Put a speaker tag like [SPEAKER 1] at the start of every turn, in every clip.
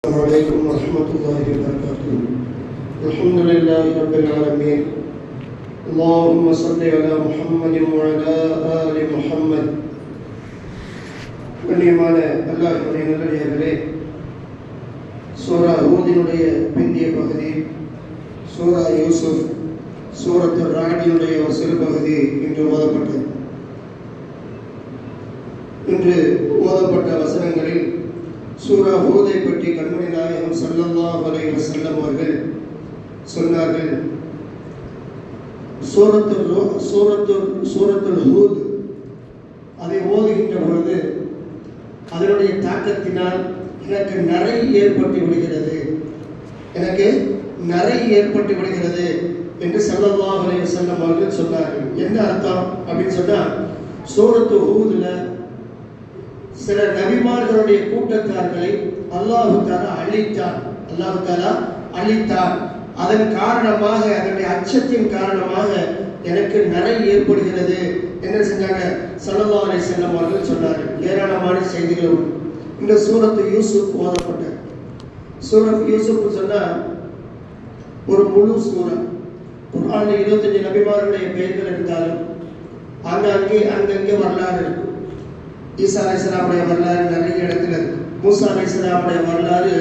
[SPEAKER 1] السلام عليكم ورحمة الله وبركاته. الحمد لله رب العالمين. اللهم صل على محمد وعلى آل محمد. கண்ணியமான அல்லாஹ்வுடைய நல்லடியார்களே, சூரா ஹூதினுடைய பிந்திய பகுதி, சூரா யூசுப், சூரத்துர் ராடினுடைய ஒரு சிறு பகுதி இன்று ஓதப்பட்டது. இன்று ஓதப்பட்ட வசனங்களில் சூரா ஹூதை பற்றி கண்மணி நாயகம் ஸல்லல்லாஹு அலைஹி வஸல்லம் அவர்கள் சொன்னார்கள், சூரத்துல் ஹூத் அதை ஓதுகின்ற பொழுது அதனுடைய தாக்கத்தினால் எனக்கு நரை ஏற்பட்டு விடுகிறது என்று ஸல்லல்லாஹு அலைஹி வஸல்லம் அவர்கள் சொன்னார்கள். என்ன அர்த்தம் அப்படின்னு சொன்னால், சூரத்து ஹூதுல சில நபிமார்களுடைய கூட்டத்தார்களை அல்லாஹ் தஆலா அழித்தான். அதன் காரணமாக, அதனுடைய அச்சத்தின் காரணமாக எனக்கு நரை ஏற்படுகிறது என்று செஞ்சாங்க ஸல்லல்லாஹு அலைஹி வஸல்லம் அவர்கள் சொன்னார்கள். ஏராளமான செய்திகள் இந்த சூரத்து யூசுப் ஓதப்பட்டது. சூரத் யூசுப் சொன்னால் ஒரு முழு சூரத். குர்ஆனில் 25 நபிமார்களுடைய பெயர்கள் இருந்தாலும் அங்கங்கே வரலாறு இருக்கும். ஈசா அலைஹிஸ்ஸலாமுடைய வரலாறு நிறைய இடத்துல இருக்கு. மூசா அலைஹிஸ்ஸலாமுடைய வரலாறு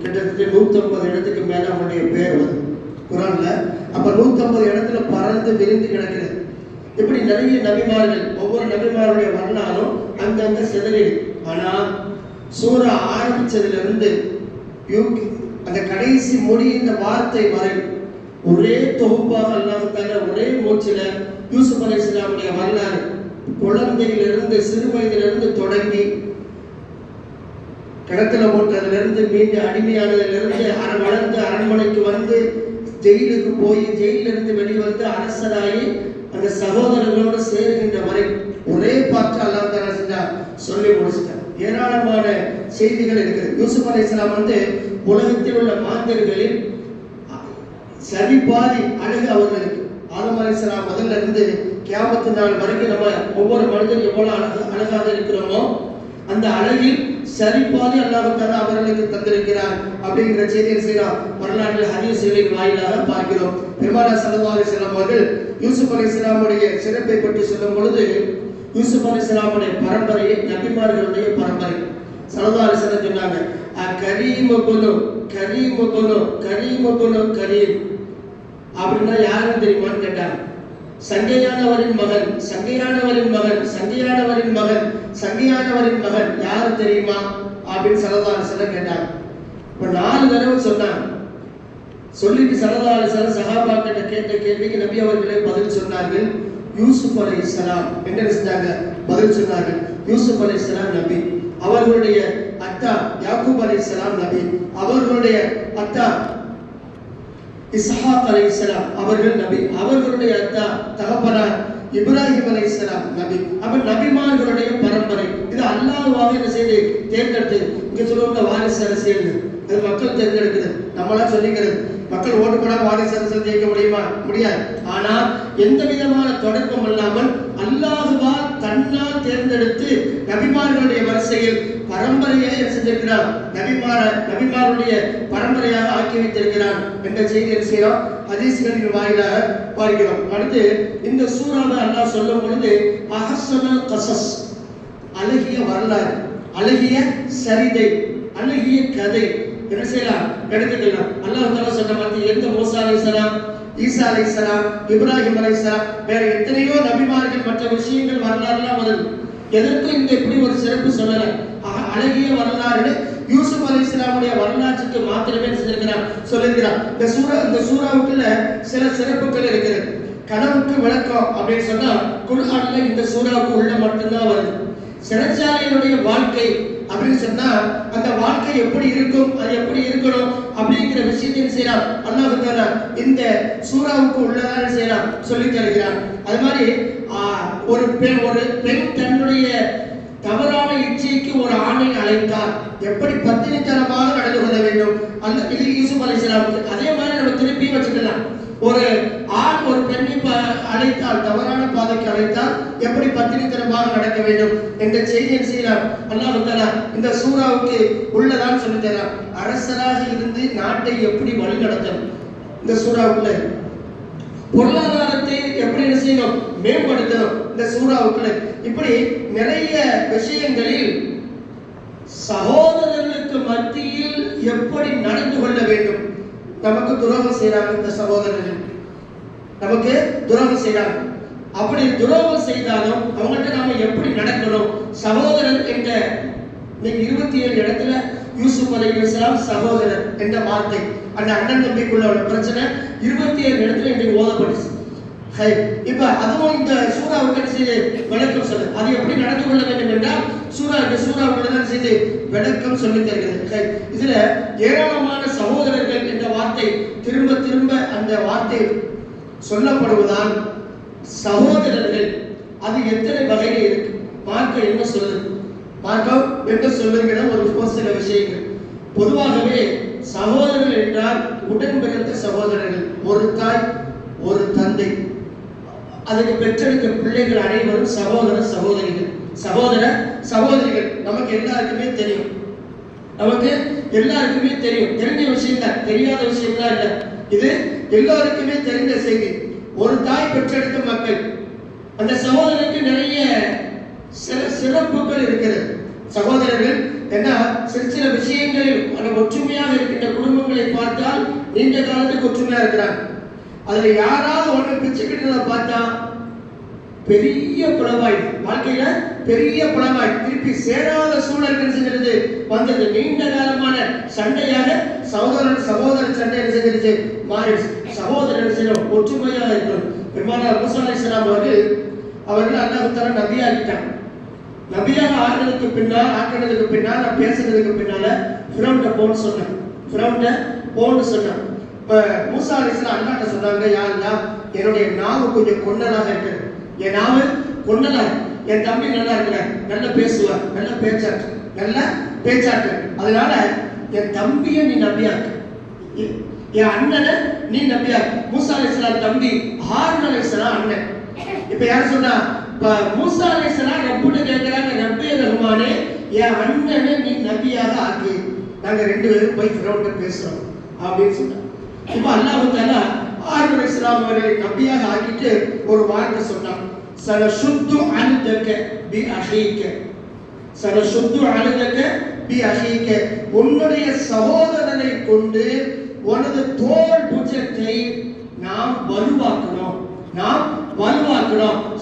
[SPEAKER 1] கிட்டத்தட்ட 150 இடத்துக்கு மேல அவனுடைய பேர் வருது குர்ஆன்ல. அப்ப 150 இடத்துல பறந்து விரிந்து கிடக்கிறது. இப்படி நிறைய நபிமார்கள், ஒவ்வொரு நபிமாருடைய வரலாறும் அங்கங்க சிதறி. ஆனா சூரா ஆரம்பிச்சதிலிருந்து அந்த கடைசி முடிந்த வார்த்தை வரை ஒரே தொகுப்பாக அல்லாஹ் தஆலா ஒரே மூச்சில யூசுப் அலைஹிஸ்ஸலாமுடைய வரலாறு, குழந்தையிலிருந்து சிறு வயதிலிருந்து தொடங்கி கிணத்துல போட்டதிலிருந்து மீண்டும் அடிமையானதிலிருந்து வளர்ந்து அரண்மனைக்கு வந்து ஜெயிலுக்கு போய் ஜெயிலிருந்து வெளிவந்து அரசராகி அந்த சகோதரர்களோடு சேருகின்ற வரை ஒரே பாட்டு அல்லாஹ் தஆலா செஞ்சார், சொல்லி முடிச்சிட்டார். ஏராளமான செய்திகள் இருக்குது. யூசுப் அலைஹிஸ்ஸலாம் உலகத்தில் உள்ள மாந்தர்களில் சரிபாதி அழகு அவர்களுக்கு. ஆதம் அலைஹிஸ்ஸலாம் முதல்ல இருந்து கியாமத்து நாள் வரைக்கும் நம்ம ஒவ்வொரு மனிதன் எவ்வளவு அழகாக இருக்கிறோமோ அந்த அழகில் சரிபாதி அல்லாஹ் தஆலா அவர்களுக்கு தந்திருக்கிறார் அப்படிங்கிற செய்தியை செய்யலாம். வரலாற்றில் ஹதீஸ்களின் வாயிலாக பார்க்கிறோம். பெருமானார் ஸல்லல்லாஹு அலைஹி வஸல்லம் அவர்கள் யூசுப் அலைஹிஸ்ஸலாமுடைய சிறப்பை பற்றி சொல்லும் பொழுது, யூசுப் அலைஹிஸ்ஸலாமுடைய பரம்பரையை நபிமார்களுடைய பரம்பரை. ஸல்லல்லாஹு அலைஹி வஸல்லம் சொன்னாங்க, கரீம் அப்படின்னா யாருன்னு தெரியுமான்னு கேட்டாங்க. சங்கையானவரின் மகன் யாரு தெரியுமா அப்படின்னு ஸல்லல்லாஹு அலைஹி வஸல்லம் கேட்டாங்க. இப்ப 4 தடவை சொன்னாங்க. சொல்லிட்டு ஸல்லல்லாஹு அலைஹி வஸல்லம் சஹாபாக்கிட்ட கேட்ட கேள்விக்கு நபி அவர்களே பதில் சொன்னார்கள். யூசுப் அலைஹிஸ்ஸலாம் என்ன செஞ்சாங்க? பதில் சொன்னார்கள். யூசுப் அலைஹிஸ்ஸலாம் நபி, அவர்களுடைய அத்தா யாக்கூப் அலைஹிஸ்ஸலாம் நபி, அவர்களுடைய அத்தா இஸ்ஹாக் அலைஹிஸ்ஸலாம் அவர்கள் நபி, அவர்களுடைய அத்தா தகப்பனார் இப்ராஹிம் அலைஹிஸ்ஸலாம் நபி. அப்ப நபிமார்களுடைய பரம்பரை. இது அல்லாஹ்வாக என்ன செய்து தேர்ந்தெடுத்தது. இங்க சொல்லுவாங்க வாரிசு அரசியல், அது மக்கள் தேர்ந்தெடுக்கிறது, நம்மளா சொல்லிக்கிறது. மக்கள் ஓட்டு போட வாரிசு அரசியல் ஜெயிக்க முடியாது. ஆனால் எந்த விதமான தொடர்பும் இல்லாமல் அல்லாஹ்வால் தன்னால் தேர்ந்தெடுத்து நபிமார்களுடைய வரிசையில் பரம்பரையை செஞ்சிருக்கிறார். நபிமாருடைய பரம்பரையாக ஆக்கி வைத்திருக்கிறார் என்ற செய்தியை செய்யலாம். ஹதீஸ்களின் வாயிலாக பார்க்கிறோம். அடுத்து இந்த சூறாவை அல்லாஹ் சொல்லும் பொழுது அஹ்ஸனுல் கஸஸ், அழகிய வரலாறு, அழகிய சரிதை, அழகிய கதை என்ன செய்யலாம் எடுத்துக்கலாம். அல்லாஹ் தஆலா சொன்ன மாதிரி எந்த மூசா அலைஹிஸ்ஸலாம், ஈசா அலைஹிஸ்ஸலாம், இப்ராஹிம் அலைஹிஸ்ஸலாம், வேற எத்தனையோ நபிமார்கள் மற்ற விஷயங்கள் வரலாறுலாம் வருது. எதற்கும் இந்த இப்படி ஒரு சிறப்பு சொல்லல. அழகிய வரலாறு யூசுப் அலைஹிஸ்ஸலாமுடைய வரலாற்றுக்கு மாத்திரமே சொல்லியிருக்கிறார். இந்த சூறாவுக்குள்ள சில சிறப்புகள் இருக்கிறது. கனவுக்கு விளக்கம் அப்படின்னு சொன்னா குர்ஆன்ல இந்த சூறாவுக்கு உள்ள மட்டும்தான் வருது. சிறைச்சாலையினுடைய வாழ்க்கை அப்படின்னு சொன்னா அந்த வாழ்க்கை எப்படி இருக்கும், அது எப்படி இருக்கணும் அப்படிங்கிற விஷயத்தையும் செய்யலாம். அல்லாஹ் தஆலா இந்த சூறாவுக்கு உள்ளதான செய்யலாம் சொல்லி தருகிறார். அது மாதிரி ஒரு பெண் தன்னுடைய தவறான இச்சைக்கு ஒரு ஆணை அழைத்தார், எப்படி பத்தினித்தனமாக நடந்து கொள்ள வேண்டும். இது யூசுப் அலைஹிஸ்ஸலாமுக்கு. அதே மாதிரி நம்ம திருப்பி வச்சுக்கலாம். ஒரு ஆண் ஒரு பெண்ணை அழைத்தால், தவறான பாதைக்கு அழைத்தால் எப்படி பத்தினித்தனமாக நடக்க வேண்டும் என்ற செய்தியை செய்யலாம். அல்லாஹ் தஆலா இந்த சூராவுக்கு உள்ளதான் சொல்லி தரார். அரசராக இருந்து நாட்டை எப்படி வழி நடத்தணும், இந்த சூறாவுக்குள்ள பொருளாதாரத்தை எப்படி செய்யணும், மேம்படுத்தணும், இந்த சூறாவுக்குள்ள இப்படி நிறைய விஷயங்களில் சகோதரர்களுக்கு மத்தியில் எப்படி நடந்து கொள்ள வேண்டும். நமக்கு துரோகம் செய்யறாங்க, இந்த சகோதரர்கள் நமக்கு துரோகம் செய்யறாங்க. அப்படி துரோகம் செய்தாலும் அவங்கள்ட்ட நாம எப்படி நடக்கணும், சகோதரன் என்ற 27 இடத்துல யூசுப் அலைஹிஸ்ஸலாம் சகோதரர் என்ற வார்த்தை, அந்த அண்ணன் தம்பிக்குள்ள உள்ள பிரச்சனை 27 இடத்துல இன்றைக்கு ஓதப்பட்டுச்சு. இப்ப அதுவும் இந்த சூறாவுக்கு செய்து விளக்கம் சொல்லு, அது எப்படி நடந்து கொள்ள வேண்டும் என்றால் இந்த சூறாவுக்குள்ளதான் செய்து விளக்கம் சொல்லி தருகிறது. இதுல ஏராளமான சகோதரர்கள் என்ற வார்த்தை திரும்ப திரும்ப அந்த வார்த்தை சொல்லப்படுவதால் சகோதரர்கள் அது எத்தனை வகையில் இருக்கு, மார்க்கம் என்ன சொல்லுது, மார்க்கம் என்ன சொல்லுங்கிற ஒரு சில விஷயங்கள். பொதுவாகவே சகோதரர்கள் என்றால் உடன் பிறந்த சகோதரர்கள், ஒரு தாய் ஒரு தந்தை, அதுக்கு பெற்றெடுத்த பிள்ளைகள் அனைவரும் சகோதர சகோதரிகள். சகோதர சகோதரிகள் நமக்கு எல்லாருக்குமே தெரியும், நமக்கு எல்லாருக்குமே தெரியும், தெரிஞ்ச விஷயம் தான், தெரியாத விஷயம் தான் இல்லை, இது எல்லாருக்குமே தெரிந்த செய்தி. ஒரு தாய் பெற்றெடுத்த மக்கள், அந்த சகோதரருக்கு நிறைய சிறப்புகள் இருக்கிறது. சகோதரர்கள் என்ன சில விஷயங்களில் ஒற்றுமையாக இருக்கின்ற குடும்பங்களை பார்த்தால் நீண்ட காலத்துக்கு ஒற்றுமையா இருக்கிறாங்க. அதுல யாராவது ஒண்ணு பிச்சுக்கிட்டதை பார்த்தா பெரிய புலவாய், வாழ்க்கையில பெரிய புலவாய், திருப்பி சேராத சூழல்கள் செஞ்சிருது வந்தது. நீண்ட காலமான சண்டையாக சகோதர சண்டை செஞ்சிருச்சு மாறிடுச்சு. சகோதரர் சில ஒற்றுமையாக இருக்கணும். பெருமானார் மூசா அலைஹிஸ்ஸலாம் அவர்கள் அல்லாஹ் தஆலா நபியாகிட்டாங்க. நபியாக ஆக்கினதுக்கு பின்னால் நான் பேசுறதுக்கு பின்னால ஃபிரௌன்ட்ட போன்னு சொன்னேன். ஃபிரௌன்ட்ட போன்னு சொன்னேன். இப்ப மூசா அலைஹிஸ்ஸலாம் அல்லாஹ்ட்ட சொன்னாங்க, யா அல்லாஹ் என்னுடைய நாவு கொஞ்சம் கொண்டலாக இருக்குது, என் நாவு கொண்டலாக, என் தம்பி நல்லா இருக்கிறார், நல்லா பேசுவார், நல்ல பேச்சாற்று, அதனால என் தம்பியை நீ நபியாக்கு, என் அண்ணனை நீ நபியாக்கு. மூசா அலைஹிஸ்ஸலாம் தம்பி, ஹாரூன் அலைஹிஸ்ஸலாம் அண்ணன். இப்ப யார் சொன்னா, இப்ப மூசா அலைஹிஸ்ஸலாம் ரப்புட்ட கேட்கிறாங்க, ரப்பே ரஹ்மானே என் அண்ணனை நீ நபியாக ஆக்கி நாங்க 2 பேரும் போய் ஃபிரௌன்ட்ட பேசுறோம் அப்படின்னு சொன்னாங்க. இப்ப அல்லாஹ் தஆலா ஹாரூன் அலைஹிஸ்ஸலாம் அவர்களை நபியாக ஆக்கிட்டு ஒரு வார்த்தை சொன்னான், சனஷுத்து அன்தக பி அஹீக, சனஷுத்து அன்தக பி அஹீக, உன்னுடைய சகோதரனை கொண்டு உனது தோள் புஜத்தை நாம் வலுவாக்கணும்,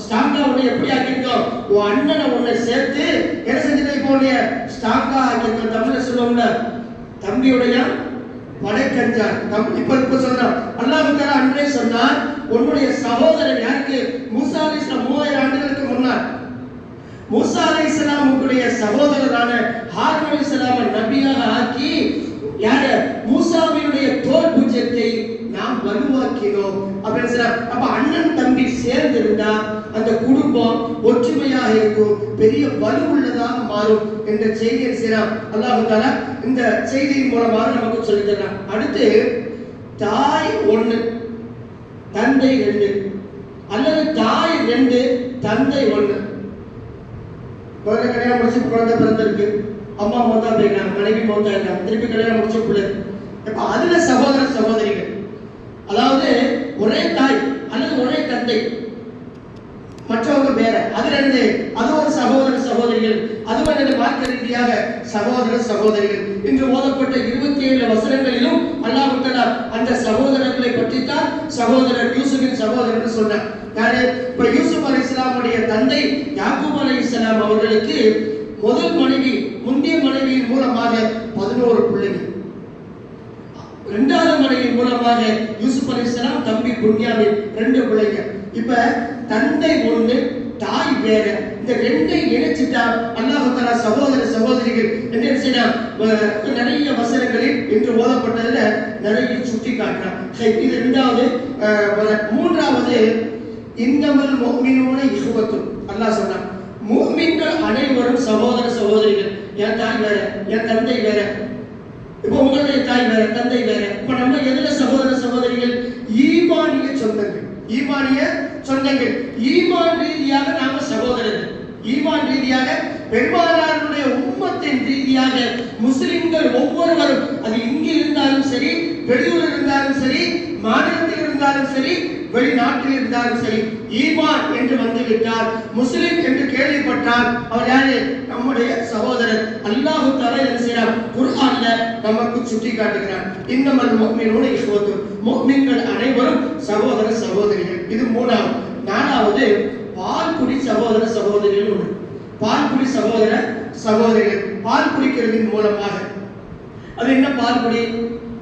[SPEAKER 1] ஸ்ட்ராங்கா உன்னை எப்படி ஆக்கிருக்கோம், உன் அண்ணனை உன்னை சேர்த்து என்ன செஞ்சுட்டு இப்போ உன்னை ஸ்ட்ராங்கா ஆக்கிருக்கோம். தமிழ்ல சொல்லுவோம்ல, தம்பியுடைய வடக்கஞ்சான். இப்ப சொன்னான் அல்லாஹ் தஆலா அன்றே சொன்னார், உன்னுடைய சகோதரன் யாருக்கு, மூசா அலைஹிஸ்ஸலாம் 3000 ஆண்டுகளுக்கு முன்னால் மூசா அலைஹிஸ்ஸலாம் உங்களுடைய சகோதரரான ஹாரூன் அலைஹிஸ்ஸலாமை நபியாக ஆக்கி யார மூசாவினுடைய தோள் புஜத்தை நாம் வலுவாக்கினோம் அப்படின்னு சொன்னார். அப்ப அண்ணன் தம்பி சேர்ந்து இருந்தா அந்த குடும்பம் ஒற்றுமையாக இருக்கும், பெரிய வலுவுள்ளதாக மாறும் என்ற செய்தியை செய்யலாம். அல்லாஹ் தஆலா இந்த செய்தியின் மூலமாக நமக்கு சொல்லித் தர்றான். அடுத்து தாய் 1 தந்தை 2 அல்லது தாய் 2 தந்தை 1. குழந்தை கல்யாணம் முடிச்சு குழந்தை பிறந்திருக்கு, அம்மா மௌத்தா போயிருக்காங்க, மனைவி மௌத்தா இருக்காங்க, திருப்பி கல்யாணம் முடிச்ச பிள்ளை. இப்ப அதுல சகோதர சகோதரிகள், அதாவது ஒரே தாய் அல்லது ஒரே தந்தை, மற்றவங்க வேற, அது ஒரு சகோதர சகோதரிகள், அதுவும் மார்க்க ரீதியாக சகோதர சகோதரிகள். இன்று ஓதப்பட்ட 27 வசனங்களிலும் அல்லாஹ் தஆலா அந்த சகோதரர்களை பற்றி தான் சகோதரர் யூசுஃபின் சகோதரர் சொன்னார். யாரு? இப்ப யூசுப் அலைஹிஸ்ஸலாமுடைய தந்தை யாக்கூப் அலைஹிஸ்ஸலாம் அவர்களுக்கு முதல் மனைவி, முந்தைய மனைவியின் மூலமாக 11 பிள்ளைகள், 2வது மனைவி மூலமாக யூசுப் அலைஹிஸ்ஸலாம் தம்பி புன்யாமின் 2 பிள்ளைகள். இப்ப தந்தை 1 தாய் வேற, இந்த 2ஐ இணைச்சிட்டா அல்லாஹ் தஆலா சகோதர சகோதரிகள் என்ன செய்யலாம், நிறைய வசனங்களில் இன்று ஓதப்பட்டதுல நிறைய சுட்டி காட்டுறான். இது 2வது. 3வது இன்னமல் முஃமினூன இஹ்வத்து, அல்லாஹ் சொன்னான் முஃமின்கள் அனைவரும் சகோதர சகோதரிகள். என் தாய் வேற, என் தந்தை வேற, இப்போ உங்களுடைய தாய் வேற, தந்தை வேற. இப்ப நம்ம எதுல சகோதர சகோதரிகள்? ஈமானிய சொந்தங்கள். ஈமானிய சொந்தங்கள். ஈமான் ரீதியாக நாம சகோதரர்கள். ஈமான் ரீதியாக பெருமானாருடைய உம்மத்தின் ரீதியாக முஸ்லிம்கள் ஒவ்வொருவரும், அது இங்கே இருந்தாலும் சரி, வெளியூர் இருந்தாலும் சரி, மாநிலத்தில் இருந்தாலும் சரி, வெளிநாட்டில் இருந்தாலும் சரி, ஈமான் என்று வந்துவிட்டால், முஸ்லிம் என்று கேள்விப்பட்டால் அவர் யாரு? நம்முடைய சகோதரர். அல்லாஹ் தஆலா என்ன செய்றார்? குர்ஆன்ல நமக்கு சுட்டி காட்டுகிறார். இன்னமல் முஃமினூன இஹ்வத்துன், முஃமின்கள் அனைவரும் சகோதர சகோதரிகள். இது மூணாவது. நாலாவது, பால்குடி சகோதர சகோதரிகள் உண்டு. பால்குடி சகோதர சகோதரிகள் பால் குடிக்கிறதின் மூலமாக, அது என்ன பால்குடி?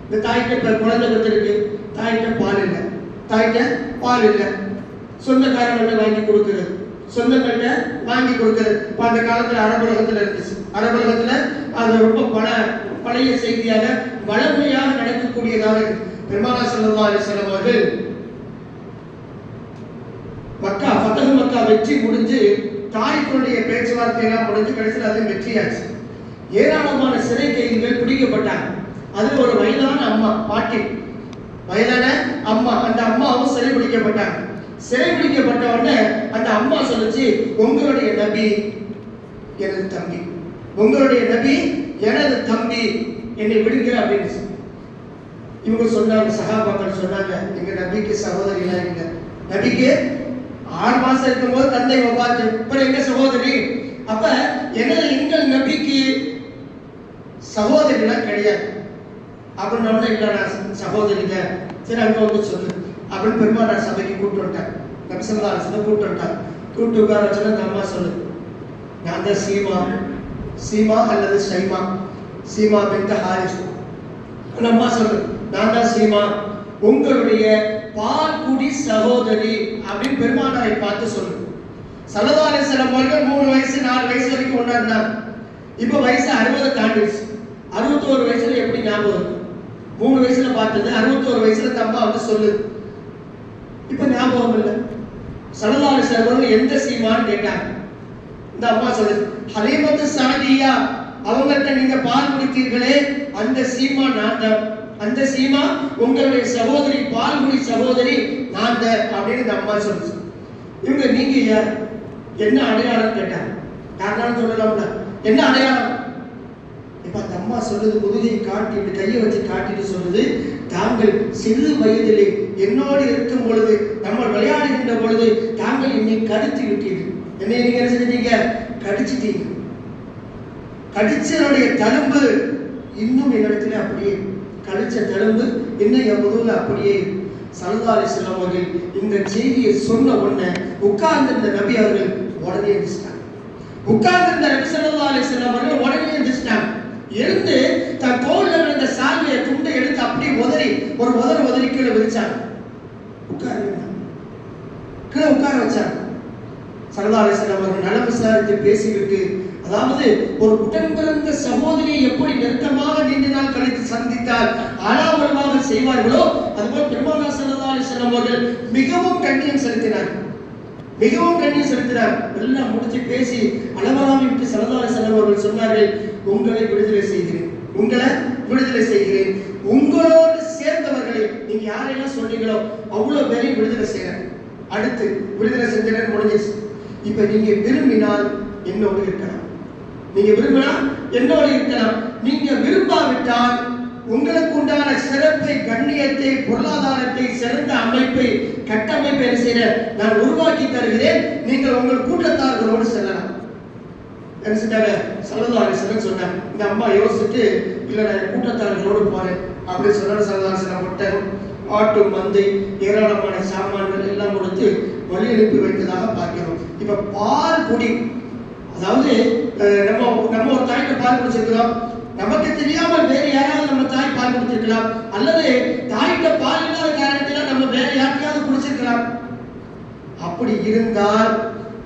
[SPEAKER 1] இந்த தாய்கிட்ட குழந்தை பெற்றிருக்கு, தாய்கிட்ட பால் இல்லை, தாய்கிட்ட பால் இல்லை, சொந்தக்காரங்கள்ட்ட வாங்கி கொடுக்கிறது, சொந்தங்கள்ட்ட வாங்கி கொடுக்கிறது. இப்போ அந்த காலத்தில் அரபுலகத்தில் இருந்துச்சு. அரபுலகத்தில் அது ரொம்ப பழைய செய்தியாக வளமையாக நடக்கக்கூடியதாக இருக்கு. பெருமானார் ஸல்லல்லாஹு அலைஹி வஸல்லம் அவர்கள் மக்கா, ஃபதஹ் மக்கா வெற்றி முடிஞ்சு, தாய்களுடைய பேச்சுவார்த்தை எல்லாம் முடிஞ்சு, கடைசியில் அது வெற்றியாச்சு. ஏராளமான சிறை கைதிகள் பிடிக்கப்பட்டாங்க. அது ஒரு வயதான அம்மா, பாட்டி, வயதான அம்மா, அந்த அம்மாவும் சிறை பிடிக்கப்பட்டாங்க. சிறை பிடிக்கப்பட்ட உடனே அந்த அம்மா சொல்லுச்சு, உங்களுடைய நபி எனது தம்பி, உங்களுடைய நபி எனது தம்பி, என்னை விடுங்க அப்படின்னு இவங்க சொன்னாங்க. சஹாபாக்கள் சொன்னாங்க, எங்க நபிக்கு சகோதரி எல்லாம் இல்லை. நபிக்கு 6 மாசம் இருக்கும் போது தந்தை வஃபாத், அப்புறம் எங்க சகோதரி? அப்ப எங்கள் நபிக்கு சகோதரிலாம் கிடையாது அப்படின்னு இல்ல, நான் சகோதரிங்க, சரி அங்க வந்து சொல்லு அப்படின்னு பெருமானார் சபைக்கு கூப்பிட்டு வந்துட்டார். நபி ஸல்லல்லாஹு அலைஹி வஸல்லம் கூப்பிட்டு வந்துட்டார். கூப்பிட்டு உட்கார வச்சோன்னா அந்த அம்மா சொல்லு, நான் தான் சீமா, சீமா அல்லது ஷைமா, சீமா பின்த் ஹாரிஸ். அந்த அம்மா சொல்லு, நான் தான் சீமா, உங்களுடைய பால்குடி சகோதரி அப்படின்னு பெருமானாரை பார்த்து சொல்லு. ஸல்லல்லாஹு அலைஹி வஸல்லம் அவர்கள் 3 வயசு 4 வயசு வரைக்கும் ஒண்ணா இருந்தாங்க. இப்ப வயசு 60 தாண்டிடுச்சு. 61 வயசுல எப்படி ஞாபகம் இருக்கும்? 3 வயசுல பார்த்தது 61 வயசுல அந்த அம்மா வந்து சொல்லு, இப்ப ஞாபகம் இல்லை. ஸல்லல்லாஹு அலைஹி வஸல்லம் அவர்கள் எந்த சீமான்னு கேட்டாங்க. இந்த அம்மா சொல்லுது, ஹலீமத்து சாதியா, அவங்கள்ட்ட நீங்க பால் குடித்தீர்களே அந்த சீமா நான் தான், அந்த சீமா உங்களுடைய சகோதரி, பால்குடி சகோதரி நான் தான் அப்படின்னு இந்த அம்மா சொல்லுச்சு. இவங்க நீங்க யார், என்ன அடையாளம் கேட்டாங்க. யாருனாலும் சொல்லலாம்ல, என்ன அடையாளம்? இப்ப அந்த அம்மா சொல்லுது, முதுகை காட்டிட்டு கையை வச்சு காட்டிட்டு சொல்லுது, தாங்கள் சிறு வயதிலே என்னோடு இருக்கும் பொழுது, நம்ம விளையாடுகின்ற பொழுது தாங்கள் என்னை கடித்து விட்டீர்கள். என்னை நீங்க என்ன செஞ்சீங்க? கடிச்சிட்டீங்க. கடிச்சனுடைய தழும்பு இன்னும் என்னிடத்துல அப்படியே, கடிச்ச தழும்பு இன்னும் என் முதுகுல அப்படியே. ஸல்லல்லாஹு அலைஹி வஸல்லம் அவர்கள் இந்த செய்தியை சொன்ன உடனே உட்கார்ந்திருந்த நபி அவர்கள் உடனே எந்திரிச்சிட்டாங்க. உட்கார்ந்திருந்த நபி ஸல்லல்லாஹு அலைஹி வஸல்லம் அவர்கள் உடனே எந்திரிச்சிட்டாங்க. எழுந்து தன் தோல்ல இருந்த சால்வையை துண்டை எடுத்து அப்படியே உதறி ஒரு உதறி கீழே விரிச்சாங்க. கீழே உட்கார வச்சாங்க. ஸல்லல்லாஹு அலைஹி வஸல்லம் அவர்கள் நலம் விசாரித்து பேசிவிட்டு, அதாவது ஒரு உடன் பிறந்த சகோதரியை எப்படி நெருக்கமாக நீண்ட நாள் கழித்து சந்தித்தால் ஆளாவளமாக செய்வார்களோ அதுபோல் பெருமானார் ஸல்லல்லாஹு அலைஹி வஸல்லம் அவர்கள் மிகவும் கண்ணியம் செலுத்தினார். மிகவும் கண்ணியம் செலுத்தினார். எல்லாம் முடிச்சு பேசி அளவலாவி விட்டு ஸல்லல்லாஹு அலைஹி வஸல்லம் அவர்கள் சொன்னார்கள், உங்களை விடுதலை செய்கிறேன், உங்களை விடுதலை செய்கிறேன், உங்களோடு சேர்ந்தவர்களை நீங்க யாரெல்லாம் சொன்னீங்களோ அவ்வளவு பேரையும் விடுதலை செய்யறேன். அடுத்து விடுதலை செஞ்ச முடிஞ்சிச்சு. இப்ப நீங்க விரும்பினால் என்னோடு இருக்கலாம், நீங்க விரும்பினா என்னோடு இருக்கலாம், நீங்க விரும்பாவிட்டால் உங்களுக்கு உண்டான சிறப்பை, கண்ணியத்தை, பொருளாதாரத்தை, சிறந்த அமைப்பை, கட்டமைப்பை என்ன செய்ய நான் உருவாக்கி தருகிறேன், நீங்கள் உங்கள் கூட்டத்தார்களோடு செல்லலாம். என்ன செஞ்சாங்க? ஸல்லல்லாஹு அலைஹி வஸல்லம் சொன்னாங்க. இந்த அம்மா யோசிச்சுட்டு, இல்ல நான் கூட்டத்தார்களோடு போறேன் அப்படின்னு சொன்னாங்க. ஸல்லல்லாஹு அலைஹி வஸல்லம் ஒட்டகம், ஆட்டு மந்தை, ஏராளமான சாமான்கள் எல்லாம் கொடுத்து வழி அனுப்பி வைத்ததாக பார்க்கிறோம். இப்ப பால் குடி, அதாவது நம்ம ஒரு தாய்க்கு பால் குடிச்சிருக்கிறோம், நமக்கு தெரியாமல் வேற யாராவது நம்ம தாய் பால் குடிச்சிருக்கலாம், அல்லது தாய்கிட்ட பால் இல்லாத காரணத்தினால் நம்ம வேற யாருக்காவது குடிச்சிருக்கலாம். அப்படி இருந்தால்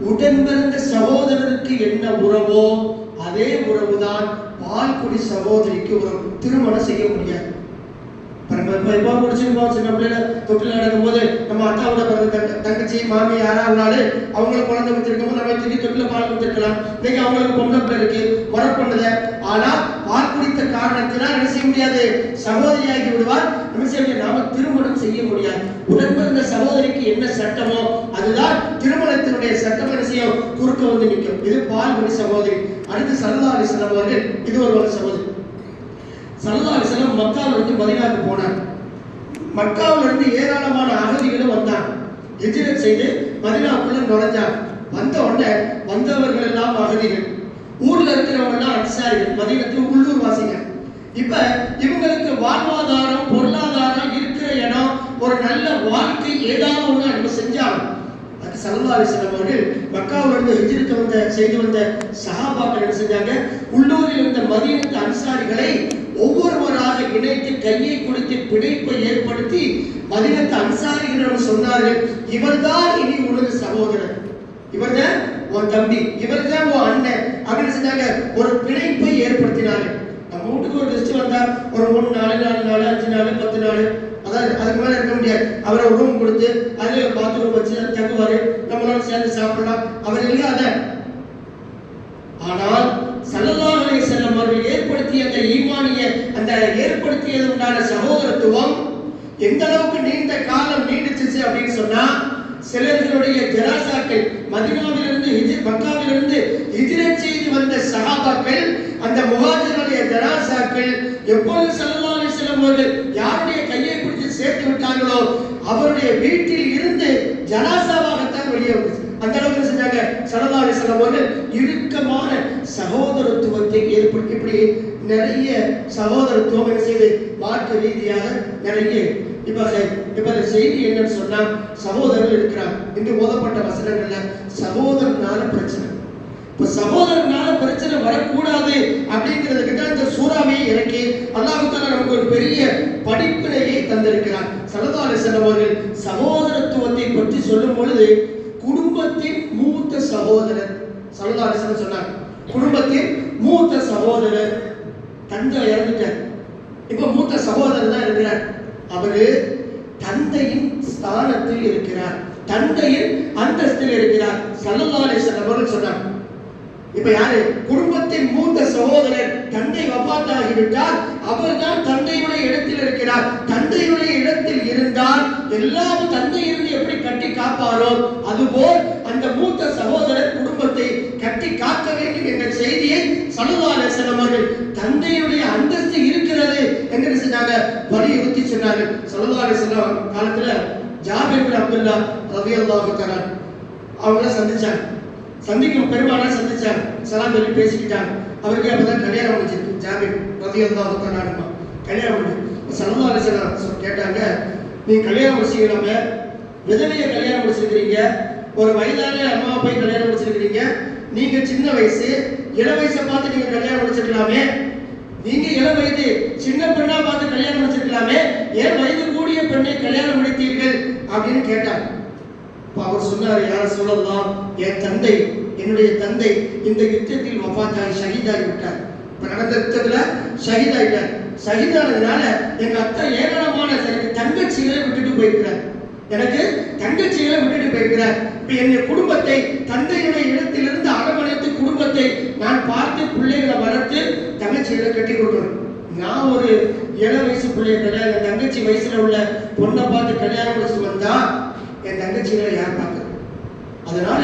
[SPEAKER 1] உடன் பிறந்த சகோதரருக்கு என்ன உறவோ அதே உறவுதான் பால்குடி சகோதரிக்கு உறவு. திருமணம் செய்ய முடியாது. சின்ன பிள்ளைல தொட்டில் நடக்கும் போது நம்ம அத்தாவோட பிறந்த தங்கச்சி, மாமி யாராவது அவங்கள குழந்தை வச்சிருக்கும் போது நம்ம தூக்கி தொட்டில பால் கொடுத்துருக்கலாம். இன்னைக்கு அவங்களுக்கு பொண்ணு பிள்ளை இருக்கு, முறை பண்ணுத, ஆனா பால் குடித்த காரணத்தினால் என்ன செய்ய முடியாது, சகோதரியாகி விடுவார். நம்ம செய்ய நாம திருமணம் செய்ய முடியாது. உடன்பிறந்த சகோதரிக்கு என்ன சட்டமோ அதுதான் திருமணத்தினுடைய சட்டம். என்ன செய்யும்? குறுக்க வந்து நிற்கும். இது பால்வழி சகோதரி. அடுத்து ஸல்லல்லாஹு அலைஹி வஸல்லம் அவர்கள், இது ஒரு வகை சகோதரி. ஸல்லல்லாஹு அலைஹி வஸல்லம் மக்காவிலிருந்து மதீனாவுக்கு போனார். மக்காவிலிருந்து ஏராளமான அகதிகளும் வந்தாங்க. ஹிஜ்ரத் செய்து மதீனாவுக்குள்ள நுழைஞ்சாங்க. வந்த உடனே வந்தவர்கள் எல்லாம் அகதிகள், ஊர்ல இருக்கிறவங்க எல்லாம் அன்சாரிகள், மதீனத்து உள்ளூர் வாசிங்க. இப்ப இவங்களுக்கு வாழ்வாதாரம், பொருளாதாரம், இருக்கிற இடம், ஒரு நல்ல வாழ்க்கை ஏதாவது ஒண்ணு நம்ம செஞ்சாலும் அது ஸல்லல்லாஹு அலைஹி வஸல்லம் அவர்கள் மக்காவிலிருந்து ஹிஜ்ரத் செய்து வந்த சஹாபாக்கள் என்ன செஞ்சாங்க? உள்ளூரில் இருந்த மதீனத்து அன்சாரிகளை ஒவ்வொருவராக இணைத்து கையை கொடுத்து பிணைப்பை ஏற்படுத்தி மதீனத்து அன்சாரிகளிடம் சொன்னார்கள், இவர்தான் இனி உனது சகோதரர், இவர்தான் உன் தம்பி, இவர்தான் உன் அண்ணன் அப்படின்னு செஞ்சாங்க. ஒரு பிணைப்பை ஏற்படுத்தினார்கள். நம்ம வீட்டுக்கு ஒரு கெஸ்ட் வந்தா ஒரு 3 நாள் 4 நாள் 5 நாள் 10 நாள், அதாவது அதுக்கு மேல இருக்க முடியாது. அவரை ரூம் கொடுத்து அதுல பாத்ரூம் வச்சு தங்குவாரு, நம்மளோட சேர்ந்து சாப்பிடலாம், அவர் இல்லையா அத. ஆனால் ஸல்லல்லாஹு அலைஹி வஸல்லம் அவர்கள் ஏற்படுத்திய அந்த ஈமானிய, அந்த ஏற்படுத்தியது உண்டான சகோதரத்துவம் எந்த அளவுக்கு நீண்ட காலம் நீடிச்சிச்சு அப்படின்னு சொன்னா, சிலர்களுடைய ஜனாசாக்கள் மதீனாவிலிருந்து மக்காவிலிருந்து ஹிஜ்ரத் செய்து வந்த சஹாபாக்கள், அந்த முஹாஜிர்களுடைய ஜனாசாக்கள் எப்பொழுது ஸல்லல்லாஹு அலைஹி வஸல்லம் அவர்கள் யாருடைய கையை பிடித்து சேர்த்து விட்டாங்களோ அவருடைய வீட்டில் இருந்து ஜனாசாவாகத்தான் வெளியே வந்துச்சு. அந்த அளவுக்கு செஞ்சாங்க. ஸல்லல்லாஹு அலைஹி வஸல்லம் அவர்கள் இறுக்கமான சகோதரத்துவத்தை ஏற்படுத்தி, இப்படி நிறைய சகோதரத்துவம் என்ன செய்து மார்க்க ரீதியாக நிறைய. இப்ப செய்தி என்னன்னு சொன்னா, சகோதரர்கள் இருக்கிறாங்க. இன்று ஓதப்பட்ட வசனங்கள்ல சகோதரனால பிரச்சனை, இப்ப சகோதரனால பிரச்சனை வரக்கூடாது அப்படிங்கிறதுக்கு தான் இந்த சூறாவை இறக்கி அல்லாஹ் தஆலா நமக்கு ஒரு பெரிய படிப்பினையை தந்திருக்கிறார். ஸல்லல்லாஹு அலைஹி வஸல்லம் அவர்கள் சகோதரத்துவத்தை பற்றி சொல்லும் பொழுது குடும்பத்தின் மூத்த சகோதரர், ஸல்லல்லாஹு அலைஹி வஸல்லம் சொன்னாங்க, குடும்பத்தின் மூத்த சகோதரர். தந்தை இறந்துட்டார், இப்ப மூத்த சகோதரர் தான் இருக்கிறார். அவரு தந்தையின் ஸ்தானத்தில் இருக்கிறார், தந்தையின் அந்தஸ்தில் இருக்கிறார். ஸல்லல்லாஹு அலைஹி வஸல்லம் அவர்கள் சொன்னார், இப்ப யாரு? குடும்பத்தின் மூத்த சகோதரர். தந்தை வஃபாத்தாகிவிட்டால் அவர்தான் தந்தையுடைய இடத்தில் இருக்கிறார். தந்தையுடைய இடத்தில் இருந்தால் எல்லாம் தந்தை இருந்து எப்படி கட்டி காப்பாரோ அதுபோல் அந்த மூத்த சகோதரர் குடும்பத்தை கட்டி காக்க வேண்டும் என்ற செய்தியை ஸல்லல்லாஹு அலைஹி வஸல்லம் அவர்கள் தந்தையுடைய அந்தஸ்து இருக்கிறது என்று சொன்னாங்க, வலியுறுத்தி சொன்னார்கள். ஸல்லல்லாஹு அலைஹி வஸல்லம் காலத்துல ஜாபிர் பின் அப்துல்லாஹ் ரலியல்லாஹு தஆலா அவங்கள சந்திச்சாங்க. சந்திக்கும் பெருமானார் சந்திச்சாங்க, சலாம் சொல்லி பேசிக்கிட்டாங்க. அவருக்கு அப்பதான் கல்யாணம் முடிச்சிருக்கு. ஜாபிர் ரலியல்லாஹு தஆலா கல்யாணம் முடிச்சு. ஸல்லல்லாஹு அலைஹி வஸல்லம் கேட்டாங்க, நீ கல்யாணம் முடிச்சிக்கலாமே, விதவையை கல்யாணம் முடிச்சிருக்கிறீங்க, ஒரு வயதான அம்மாவை போய் கல்யாணம் முடிச்சிருக்கிறீங்க, நீங்க சின்ன வயசு, இள வயசை பார்த்து நீங்க கல்யாணம் முடிச்சிருக்கலாமே, நீங்க இள வயது சின்ன பெண்ணா பார்த்து கல்யாணம் முடிச்சிருக்கலாமே, ஏன் வயது கூடிய பெண்ணை கல்யாணம் முடித்தீர்கள் அப்படின்னு கேட்டாங்க. அவர் சொன்னார், யா ரசூலல்லாஹ், என் தந்தை, என்னுடைய தந்தை இந்த யுத்தத்தில் வஃபாத்தாகி ஷஹீதாகி விட்டார். நடந்த யுத்தத்துல ஷஹீதாயிட்டார். ஷஹீதானதுனால எங்க அத்தா ஏராளமான எனக்கு தங்கச்சிகளை விட்டுட்டு போயிருக்கிறார், எனக்கு தங்கச்சிகளை விட்டுட்டு போயிருக்கிறார். இப்ப என் குடும்பத்தை தந்தையுடைய இடத்திலிருந்து அரவணைத்து குடும்பத்தை நான் பார்த்து பிள்ளைகளை வளர்த்து தங்கச்சிகளை கட்டி கொடுக்கணும். நான் ஒரு இள வயசு பிள்ளைய கல்யாணம், தங்கச்சி வயசுல உள்ள பொண்ணை பார்த்து கல்யாணம் முடிச்சு வந்தா என் தங்கச்சிகளை யார் பார்க்க? அதனால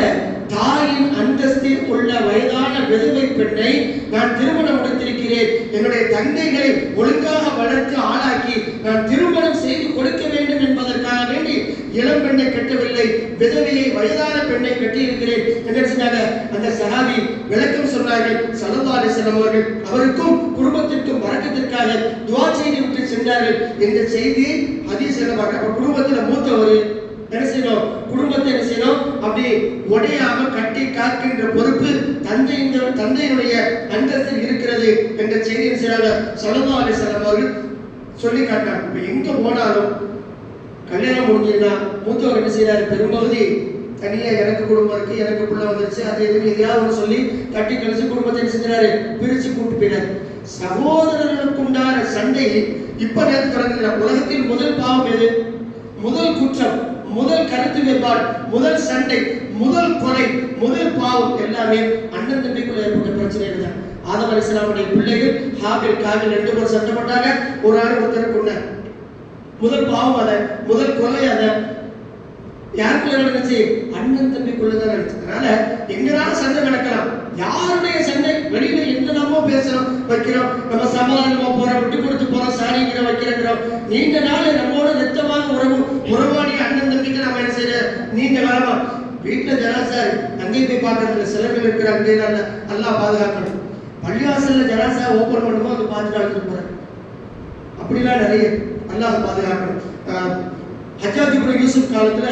[SPEAKER 1] தாயின் அந்தஸ்தில் உள்ள வயதான விதவை பெண்ணை நான் திருமணம் முடித்திருக்கிறேன். என்னுடைய தங்கைகளை ஒழுங்காக வளர்த்து ஆளாக்கி நான் திருமணம் செய்து கொடுக்க வேண்டும் என்பதற்காக வேண்டி இளம் பெண்ணை கட்டவில்லை, விதவையை வயதான பெண்ணை கட்டியிருக்கிறேன் என்று சொன்னாங்க. அந்த சஹாபி விளக்கம் சொன்னார்கள். ஸல்லல்லாஹு அலைஹி வஸல்லம் அவர்கள் அவருக்கும் குடும்பத்திற்கும் வரக்கத்திற்காக துஆ செய்து விட்டு சென்றார்கள். இந்த செய்தி ஹதீஸ் என்ன பார்க்க, குடும்பத்தில் மூத்தவர் என்ன செய்யணும், குடும்பத்தை என்ன செய்யணும், அப்படி உடையாம கட்டி காக்கின்ற பொறுப்பு தந்தையினுடைய அந்தஸ்தில் இருக்கிறது என்ற செய்தியை செய்யறாங்க. ஸல்லல்லாஹு அலைஹி வஸல்லம் அவர்கள் சொல்லி காட்டினாங்க. இப்ப எங்க போனாலும் கல்யாணம் முடிஞ்சதுன்னா மூத்தவர் என்ன செய்யறாரு, பெரும்பகுதி தனியா எனக்கு குடும்பம் இருக்கு, எனக்கு புள்ள வந்துருச்சு, அது எதுவும் எதையாவது சொல்லி கட்டி கழிச்சு குடும்பத்தை என்ன செஞ்சாரு, பிரிச்சு கூட்டு போயிடாரு. சகோதரர்களுக்கு உண்டான சண்டை இப்ப நேரத்து தொடங்குகிறார். உலகத்தில் முதல் பாவம் எது? முதல் குற்றம், முதல் கருத்து வேறுபாடு, முதல் சண்டை, முதல் கொலை, முதல் பாவம் எல்லாமே அண்ணன் தம்பிக்குள்ள ஏற்பட்ட பிரச்சனை தான். ஆதம் அலைஹிஸ்ஸலாமுடைய பிள்ளைகள் ஹாபில் காபில் 2 பேர் சண்டை போட்டாங்க. ஒரு ஆள் ஒருத்தர் கொண்டார். முதல் பாவம் அத, முதல் கொலை அத. யாருக்குள்ள நடந்துச்சு? அண்ணன் தம்பிக்குள்ளதான் நடந்துச்சு. அதனால எங்கனாலும் சண்டை நடக்கலாம். யாருடைய சண்டை? வெளியில என்னெல்லாமோ பேசுறோம் வைக்கிறோம், நம்ம சமாதானமா போறோம், விட்டு கொடுத்து போறோம், சாணிக்கிறோம், வைக்கிறோம். நீண்ட நாள் நம்மோட ரத்தமாக உறவாடி அண்ணன் தம்பிக்கு நம்ம என்ன செய்யற நீண்ட காலமா வீட்டுல ஜனாசா அங்கேயும் போய் பார்க்கறதுல சிலர்கள் இருக்கிற அங்கே நல்லா பாதுகாக்கணும். பள்ளிவாசல்ல ஜனாசா ஓப்பன் பண்ணுமோ அது பார்த்துட்டு அழுத்து போறேன். அப்படிலாம் நிறைய அல்லாஹ் பாதுகாக்கணும். ஹஜ்ஜாஜ் இப்னு யூசுப் காலத்துல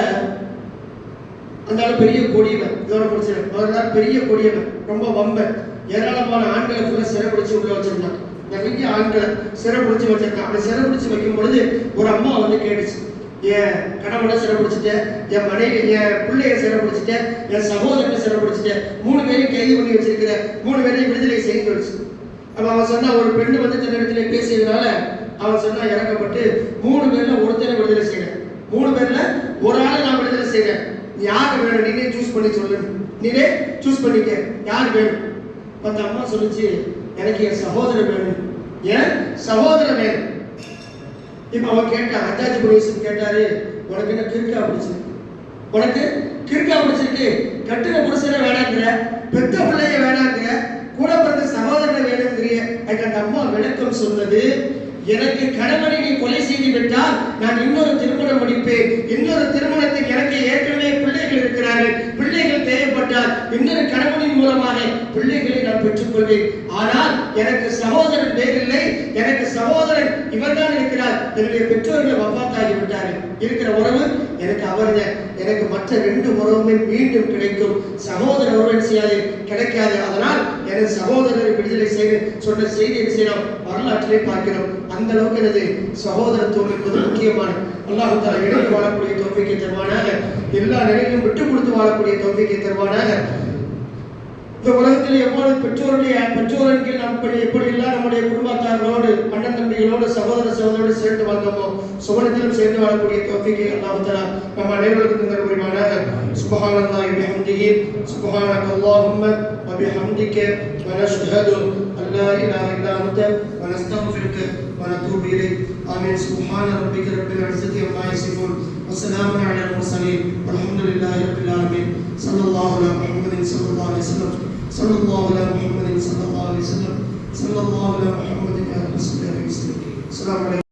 [SPEAKER 1] அந்த பெரிய கொடியவன், இதோட முடிச்சிருக்கேன், பெரிய கொடியவன், ரொம்ப வம்பன், ஏராளமான ஆண்களை ஃபுல்லா சிறைப்பிடிச்சு உள்ள வச்சிருந்தான். நிறைய ஆண்களை சிறைப்பிடிச்சு வச்சிருக்கான். அப்படி சிறைப்பிடிச்சு வைக்கும் பொழுது ஒரு அம்மா வந்து கேட்டுச்சு, என் கணவனை சிறைப்பிடிச்சிட்டேன், என் மனைவி என் பிள்ளைய சிறைப்பிடிச்சிட்டேன், என் சகோதரனை சிறைப்பிடிச்சிட்டேன், 3 பேரையும் கைது பண்ணி வச்சிருக்கிற, 3 பேரையும் விடுதலை செய்து வச்சு. அப்ப அவன் சொன்னா, ஒரு பெண்ணு வந்து தன்னிடத்துல பேசியதுனால அவன் சொன்னா இறக்கப்பட்டு 3 பேர்ல ஒருத்தனை விடுதலை செய்யறேன், 3 பேர்ல ஒரு ஆளை நான் விடுதலை செய்யறேன், யாரு வேணும் நீனே சூஸ் பண்ணி சொல்லு, நீனே சூஸ் பண்ணிக்க யார் வேணும். அந்த அம்மா சொல்லிச்சு, எனக்கு என் சகோதரன் வேணும், என் சகோதரன் வேணும். இப்ப அவன் கேட்டான், ஹஜ்ஜாஜ் இப்னு யூசுப் கேட்டாரு, உனக்கு என்ன கிறுக்கா பிடிச்சிருக்கு? உனக்கு கிறுக்கா பிடிச்சிருக்கு? கட்டுன புருஷனை வேணாங்கிற, பெத்த பிள்ளைய வேணாங்கிற, கூட பிறந்த சகோதரனை வேணுங்கிறிய. அதுக்கு அந்த அம்மா விளக்கம் சொன்னது, எனக்கு கணவனை நீ கொலை செய்து விட்டால் நான் இன்னொரு திருமணம் முடிப்பேன், இன்னொரு திருமணத்துக்கு எனக்கு ஏற்கனவே பிள்ளைகள் இருக்கிறார்கள், பிள்ளைகள் தேவைப்பட்டால் இன்னொரு கணவனின் மூலமாக பிள்ளைகளை நான் பெற்றுக்கொள்வேன். ஆனால் எனக்கு சகோதரன் வேறில்லை, எனக்கு சகோதரன் இவர்தான் இருக்கிறார், என்னுடைய பெற்றோர்கள் வஃபாத்தாகி விட்டார்கள், இருக்கிற உறவு எனக்கு அவர்தான், எனக்கு மற்ற 2 உறவுமே மீண்டும் கிடைக்கும், சகோதர உறவு செய்யாது கிடைக்காது. அதனால் எனது சகோதரரை விடுதலை செய்து சொன்ன செய்தி என்ன செய்யணும், வரலாற்றிலே பார்க்கிறோம். அந்த அளவுக்கு எனது சகோதரத்துவம் என்பது முக்கியமான. அல்லாஹ் தஆலா இணைந்து வாழக்கூடிய தௌஃபீக்கை தருவானாக, எல்லா நிலையிலும் விட்டு கொடுத்து வாழக்கூடிய தௌஃபீக்கை தருவானாக. இந்த உலகத்தில் எவ்வளவு பெற்றோர்கள் நாம் எப்படியெல்லாம் நம்முடைய குடும்பத்தார்களோடு அண்ணன் தம்பிகளோடு சகோதர சகோதரோடு சேர்ந்து வாழ்ந்தோமோ சுவனத்திலும் சேர்ந்து வாழக்கூடிய தௌஃபீக்கை அல்லாஹ் தஆலா நம் அனைவருக்கும் தருவானாக. சுப்ஹானல்லாஹி வபிஹம்திஹி சுப்ஹானக்கல்லாஹும்ம வபிஹம்திக வனஷ்ஹது அல்லா இலாஹ இல்லா அன்த வனஸ்தக்ஃபிருக ونتوب إليه. آمين. سبحان ربك رب العزة عما يصفون وسلام على المرسلين والحمد لله رب العالمين. صلى الله على محمد صلى الله عليه وسلم. صلى الله على محمد صلى الله عليه وسلم. صلى الله على محمد يا رسول الله. السلام عليكم.